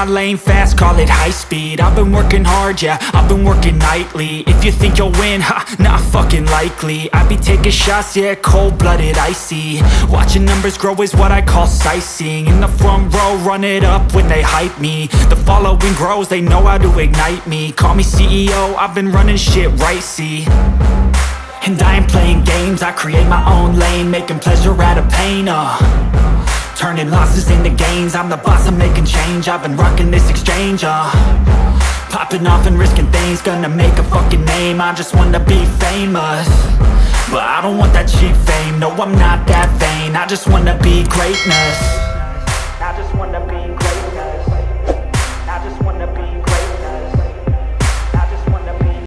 my lane fast, call it high speed. I've been working hard, yeah, I've been working nightly. If you think you'll win, ha, not fucking likely. I be taking shots, yeah, cold-blooded, icy. Watching numbers grow is what I call sightseeing. In the front row, run it up when they hype me. The following grows, they know how to ignite me. Call me CEO, I've been running shit right, see. And I ain't playing games, I create my own lane, making pleasure out of pain, turning losses into gains, I'm the boss, I'm making change. I've been rocking this exchange, popping off and risking things, gonna make a fucking name. I just wanna be famous, but I don't want that cheap fame. No, I'm not that vain, I just wanna be greatness.